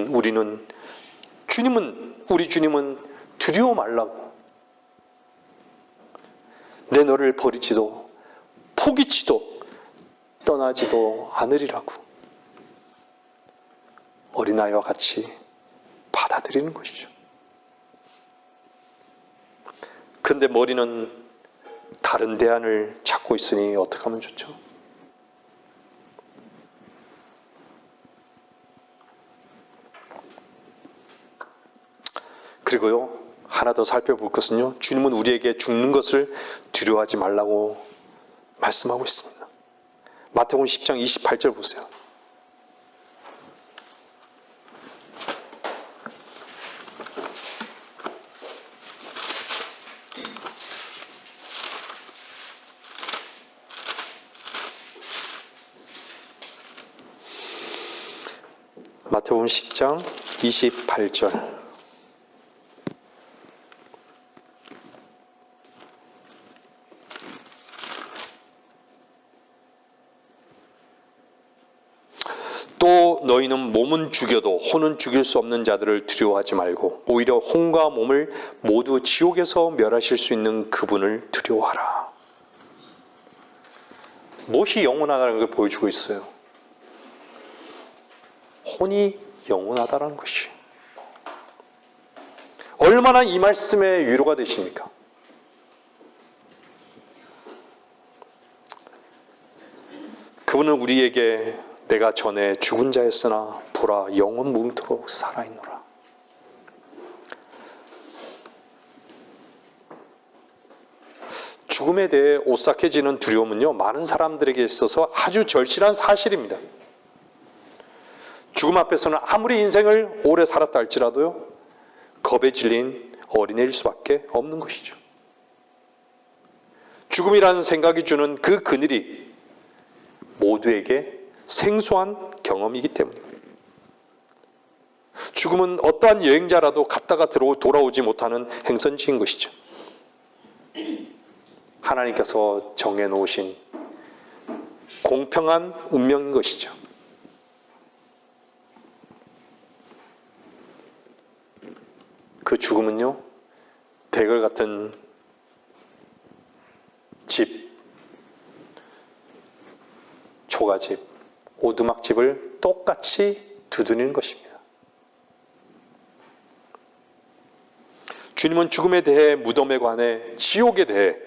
주님은 두려워 말라고, 내 너를 버리지도 포기치도 떠나지도 않으리라고 어린아이와 같이 받아들이는 것이죠. 근데 머리는 다른 대안을 찾고 있으니 어떻게 하면 좋죠? 그리고요, 하나 더 살펴볼 것은요, 주님은 우리에게 죽는 것을 두려워하지 말라고 말씀하고 있습니다. 마태복음 10장 28절 보세요. 마태복음 10장 28절. 또 너희는 몸은 죽여도 혼은 죽일 수 없는 자들을 두려워하지 말고 오히려 혼과 몸을 모두 지옥에서 멸하실 수 있는 그분을 두려워하라. 무엇이 영원하다는 걸 보여주고 있어요? 혼이 영원하다는 것이. 얼마나 이 말씀에 위로가 되십니까? 그분은 우리에게 내가 전에 죽은 자였으나 보라 영원 무궁토록 살아있노라. 죽음에 대해 오싹해지는 두려움은요, 많은 사람들에게 있어서 아주 절실한 사실입니다. 죽음 앞에서는 아무리 인생을 오래 살았다 할지라도요, 겁에 질린 어린애일 수밖에 없는 것이죠. 죽음이라는 생각이 주는 그 그늘이 모두에게 생소한 경험이기 때문입니다. 죽음은 어떠한 여행자라도 갔다가 돌아오지 못하는 행선지인 것이죠. 하나님께서 정해놓으신 공평한 운명인 것이죠. 그 죽음은요, 대궐 같은 집, 초가집, 오두막집을 똑같이 두드리는 것입니다. 주님은 죽음에 대해, 무덤에 관해, 지옥에 대해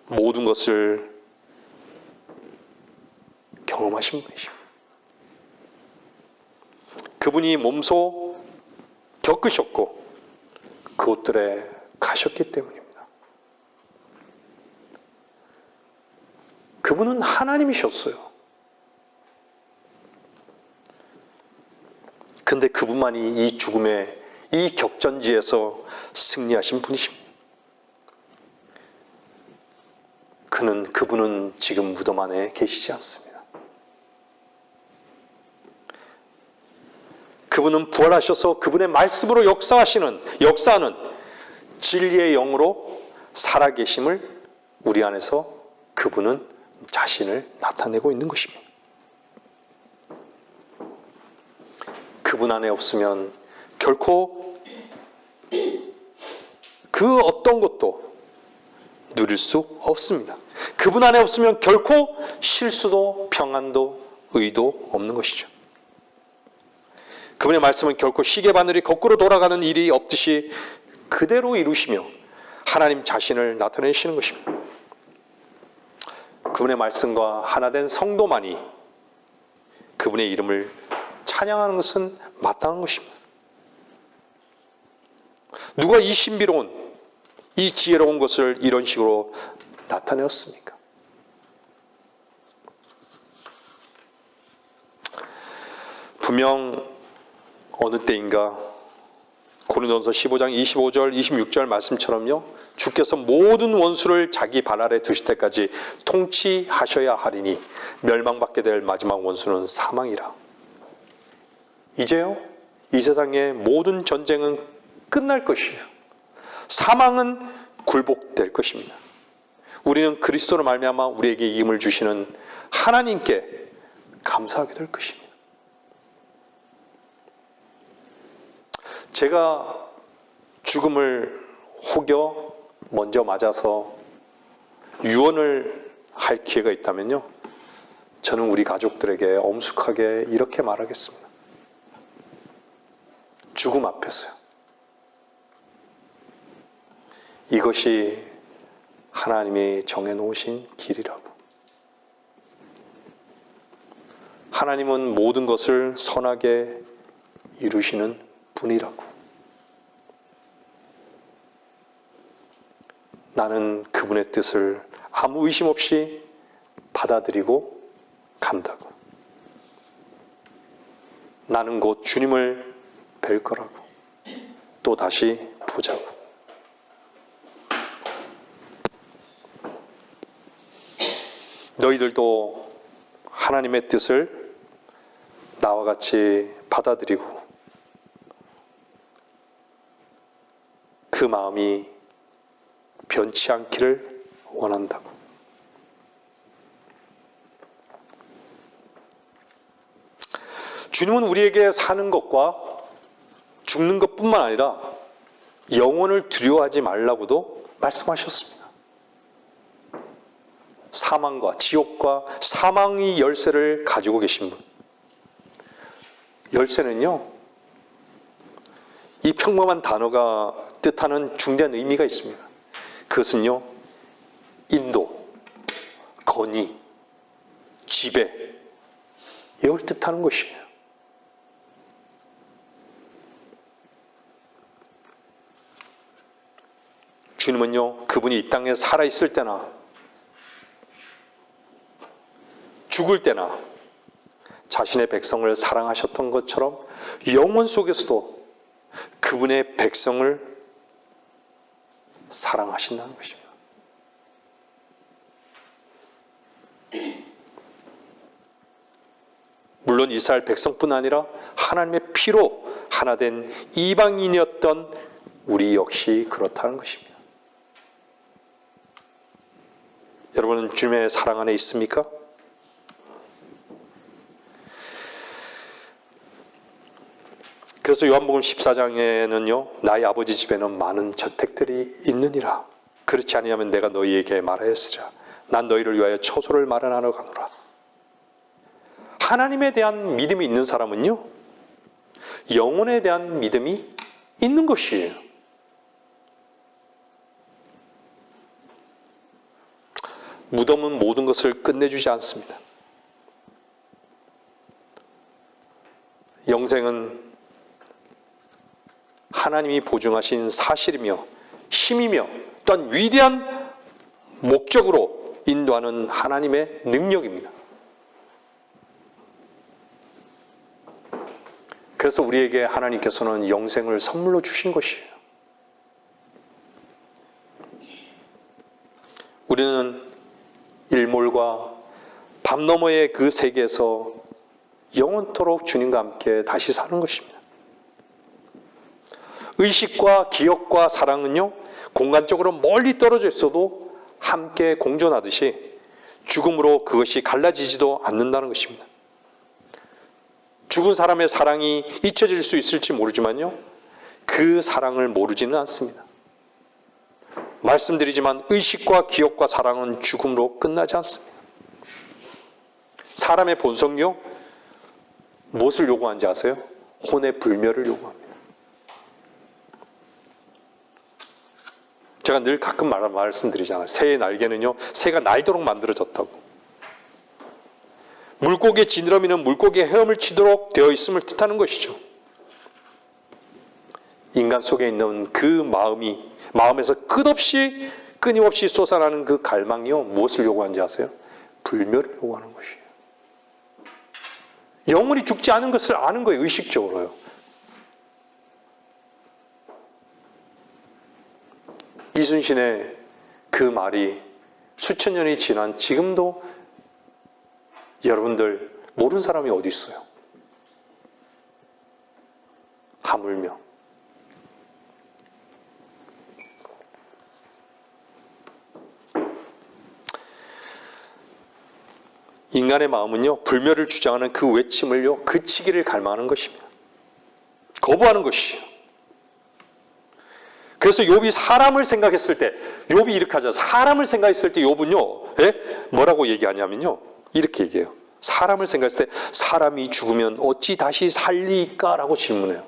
모든 것을 경험하신 분이십니다. 그분이 몸소 겪으셨고 그곳들에 가셨기 때문입니다. 그분은 하나님이셨어요. 근데 그분만이 이 죽음의 이 격전지에서 승리하신 분이십니다. 그분은 지금 무덤 안에 계시지 않습니다. 그분은 부활하셔서 그분의 말씀으로 역사하는 진리의 영으로 살아계심을 우리 안에서 그분은 자신을 나타내고 있는 것입니다. 그분 안에 없으면 결코 그 어떤 것도 누릴 수 없습니다. 그분 안에 없으면 결코 실수도 평안도 의도 없는 것이죠. 그분의 말씀은 결코 시계바늘이 거꾸로 돌아가는 일이 없듯이 그대로 이루시며 하나님 자신을 나타내시는 것입니다. 그분의 말씀과 하나된 성도만이 그분의 이름을 찬양하는 것은 마땅한 것입니다. 누가 이 신비로운, 이 지혜로운 것을 이런 식으로 나타내었습니까? 분명 어느 때인가 고린도전서 15장 25절 26절 말씀처럼요, 주께서 모든 원수를 자기 발 아래 두실 때까지 통치하셔야 하리니 멸망받게 될 마지막 원수는 사망이라. 이제요, 이 세상의 모든 전쟁은 끝날 것이에요. 사망은 굴복될 것입니다. 우리는 그리스도로 말미암아 우리에게 이김을 주시는 하나님께 감사하게 될 것입니다. 제가 죽음을 혹여 먼저 맞아서 유언을 할 기회가 있다면요, 저는 우리 가족들에게 엄숙하게 이렇게 말하겠습니다. 죽음 앞에서요, 이것이 하나님이 정해놓으신 길이라고. 하나님은 모든 것을 선하게 이루시는 분이라고. 나는 그분의 뜻을 아무 의심 없이 받아들이고 간다고. 나는 곧 주님을 뵐 거라고. 또 다시 보자고. 너희들도 하나님의 뜻을 나와 같이 받아들이고 그 마음이 변치 않기를 원한다고. 주님은 우리에게 사는 것과 죽는 것뿐만 아니라 영혼을 두려워하지 말라고도 말씀하셨습니다. 사망과 지옥과 사망의 열쇠를 가지고 계신 분. 열쇠는요, 이 평범한 단어가 뜻하는 중대한 의미가 있습니다. 그것은요, 인도, 건의, 지배, 이걸 뜻하는 것이에요. 주님은요, 그분이 이 땅에 살아있을 때나 죽을 때나 자신의 백성을 사랑하셨던 것처럼 영원 속에서도 그분의 백성을 사랑하신다는 것입니다. 물론 이스라엘 백성뿐 아니라 하나님의 피로 하나 된 이방인이었던 우리 역시 그렇다는 것입니다. 여러분은 주님의 사랑 안에 있습니까? 그래서 요한복음 14장에는요, 나의 아버지 집에는 많은 저택들이 있느니라. 그렇지 아니하면 내가 너희에게 말하였으랴. 난 너희를 위하여 처소를 마련하러 가노라. 하나님에 대한 믿음이 있는 사람은요, 영혼에 대한 믿음이 있는 것이에요. 무덤은 모든 것을 끝내주지 않습니다. 영생은 하나님이 보증하신 사실이며 힘이며 또한 위대한 목적으로 인도하는 하나님의 능력입니다. 그래서 우리에게 하나님께서는 영생을 선물로 주신 것이에요. 우리는 일몰과 밤 너머의 그 세계에서 영원토록 주님과 함께 다시 사는 것입니다. 의식과 기억과 사랑은요, 공간적으로 멀리 떨어져 있어도 함께 공존하듯이 죽음으로 그것이 갈라지지도 않는다는 것입니다. 죽은 사람의 사랑이 잊혀질 수 있을지 모르지만요, 그 사랑을 모르지는 않습니다. 말씀드리지만 의식과 기억과 사랑은 죽음으로 끝나지 않습니다. 사람의 본성요, 무엇을 요구하는지 아세요? 혼의 불멸을 요구합니다. 제가 늘 가끔 말씀드리잖아요. 새의 날개는요, 새가 날도록 만들어졌다고. 물고기의 지느러미는 물고기의 헤엄을 치도록 되어 있음을 뜻하는 것이죠. 인간 속에 있는 그 마음에서 끊임없이 솟아나는 그 갈망이요, 무엇을 요구하는지 아세요? 불멸을 요구하는 것이에요. 영혼이 죽지 않은 것을 아는 거예요, 의식적으로요. 이순신의 그 말이 수천 년이 지난 지금도 여러분들 모르는 사람이 어디 있어요? 하물며 인간의 마음은요, 불멸을 주장하는 그 외침을요, 그치기를 갈망하는 것입니다. 거부하는 것이에요. 그래서 욥이 사람을 생각했을 때, 욥이 이렇게 하죠. 사람을 생각했을 때 욥은요, 뭐라고 얘기하냐면요, 이렇게 얘기해요. 사람을 생각했을 때 사람이 죽으면 어찌 다시 살리까? 라고 질문해요.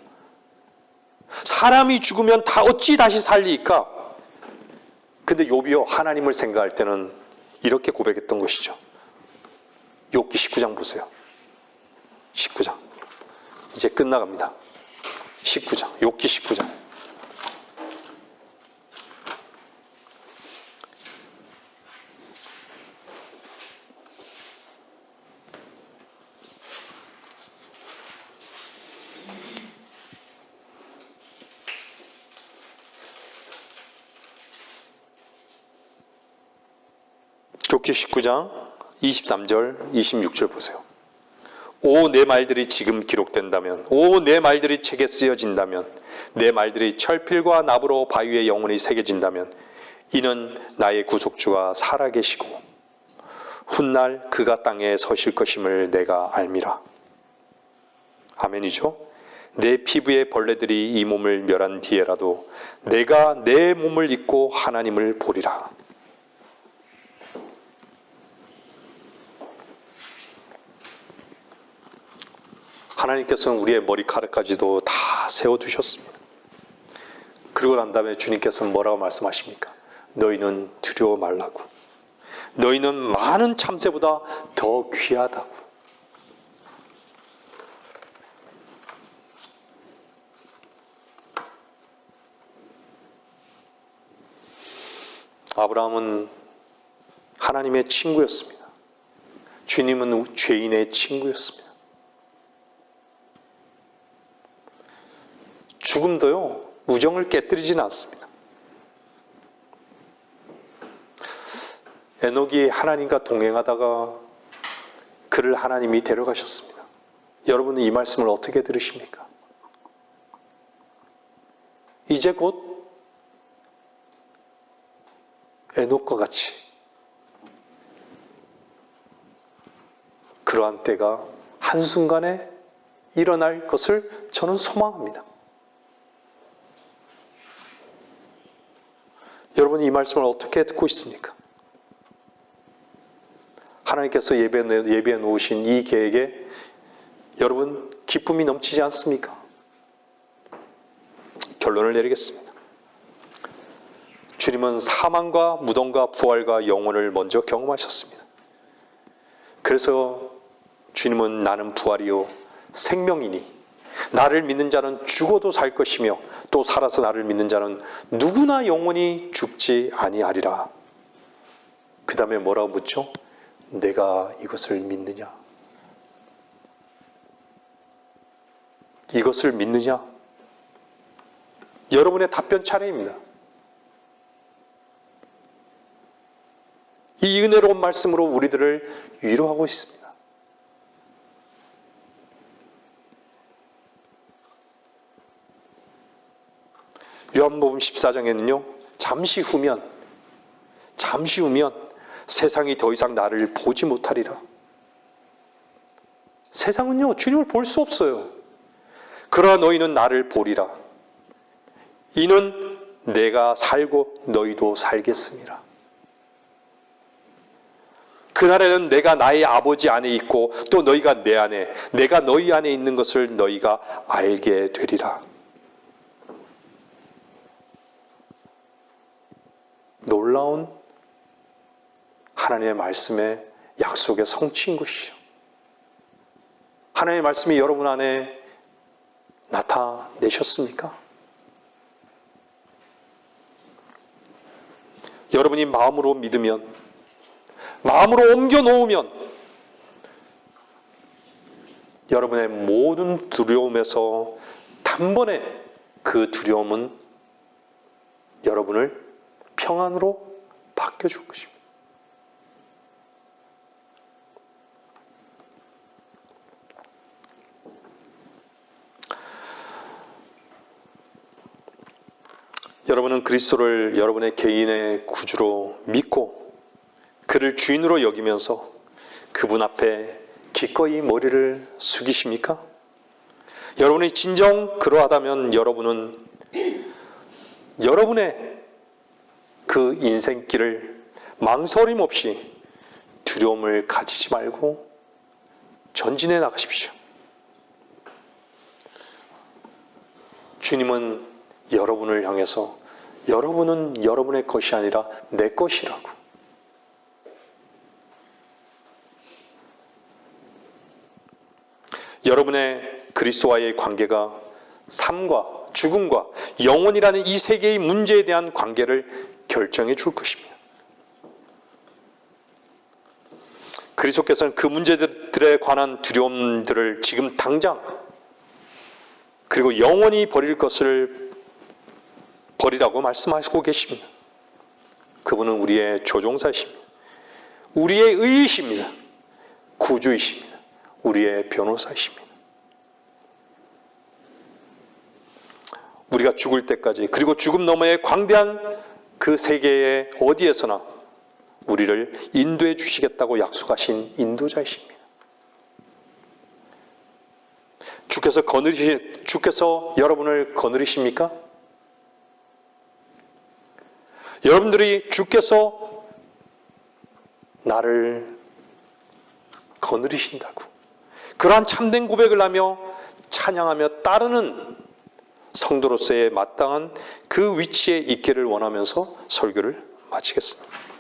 사람이 죽으면 다 어찌 다시 살리까? 근데 욥이요, 하나님을 생각할 때는 이렇게 고백했던 것이죠. 욥기 19장 보세요. 19장. 이제 끝나갑니다. 19장. 욥기 19장. 욥기 19장 23절 26절 보세요. 오, 내 말들이 지금 기록된다면, 오, 내 말들이 책에 쓰여진다면, 내 말들이 철필과 나무로 바위에 영원히 새겨진다면, 이는 나의 구속주가 살아계시고 훗날 그가 땅에 서실 것임을 내가 알미라. 아멘이죠. 내 피부의 벌레들이 이 몸을 멸한 뒤에라도 내가 내 몸을 입고 하나님을 보리라. 하나님께서는 우리의 머리카락까지도 다 세워두셨습니다. 그러고 난 다음에 주님께서는 뭐라고 말씀하십니까? 너희는 두려워 말라고. 너희는 많은 참새보다 더 귀하다고. 아브라함은 하나님의 친구였습니다. 주님은 죄인의 친구였습니다. 죽음도요, 우정을 깨뜨리지는 않습니다. 에녹이 하나님과 동행하다가 그를 하나님이 데려가셨습니다. 여러분은 이 말씀을 어떻게 들으십니까? 이제 곧 에녹과 같이 그러한 때가 한순간에 일어날 것을 저는 소망합니다. 여러분이 이 말씀을 어떻게 듣고 있습니까? 하나님께서 예배해 놓으신 이 계획에 여러분 기쁨이 넘치지 않습니까? 결론을 내리겠습니다. 주님은 사망과 무덤과 부활과 영혼을 먼저 경험하셨습니다. 그래서 주님은 나는 부활이요 생명이니 나를 믿는 자는 죽어도 살 것이며 또 살아서 나를 믿는 자는 누구나 영원히 죽지 아니하리라. 그 다음에 뭐라고 묻죠? 내가 이것을 믿느냐? 이것을 믿느냐? 여러분의 답변 차례입니다. 이 은혜로운 말씀으로 우리들을 위로하고 있습니다. 요한복음 14장에는요. 잠시 후면 세상이 더 이상 나를 보지 못하리라. 세상은요. 주님을 볼 수 없어요. 그러나 너희는 나를 보리라. 이는 내가 살고 너희도 살겠습니다. 그날에는 내가 나의 아버지 안에 있고 또 너희가 내 안에, 내가 너희 안에 있는 것을 너희가 알게 되리라. 놀라운 하나님의 말씀의 약속의 성취인 것이죠. 하나님의 말씀이 여러분 안에 나타내셨습니까? 여러분이 마음으로 믿으면, 마음으로 옮겨 놓으면 여러분의 모든 두려움에서 단번에 그 두려움은 여러분을 평안으로 바뀌어줄 것입니다. 여러분은 그리스도를 여러분의 개인의 구주로 믿고 그를 주인으로 여기면서 그분 앞에 기꺼이 머리를 숙이십니까? 여러분이 진정 그러하다면 여러분은 여러분의 그 인생길을 망설임 없이 두려움을 가지지 말고 전진해 나가십시오. 주님은 여러분을 향해서 여러분은 여러분의 것이 아니라 내 것이라고. 여러분의 그리스도와의 관계가 삶과 죽음과 영혼이라는 이 세 개의 문제에 대한 관계를 결정해 줄 것입니다. 그리스도께서는 그 문제들에 관한 두려움들을 지금 당장 그리고 영원히 버릴 것을 버리라고 말씀하시고 계십니다. 그분은 우리의 조종사이십니다. 우리의 의이십니다. 구주이십니다. 우리의 변호사이십니다. 우리가 죽을 때까지 그리고 죽음 너머의 광대한 그 세계의 어디에서나 우리를 인도해 주시겠다고 약속하신 인도자이십니다. 주께서 여러분을 거느리십니까? 여러분들이 주께서 나를 거느리신다고 그러한 참된 고백을 하며 찬양하며 따르는 성도로서의 마땅한 그 위치에 있기를 원하면서 설교를 마치겠습니다.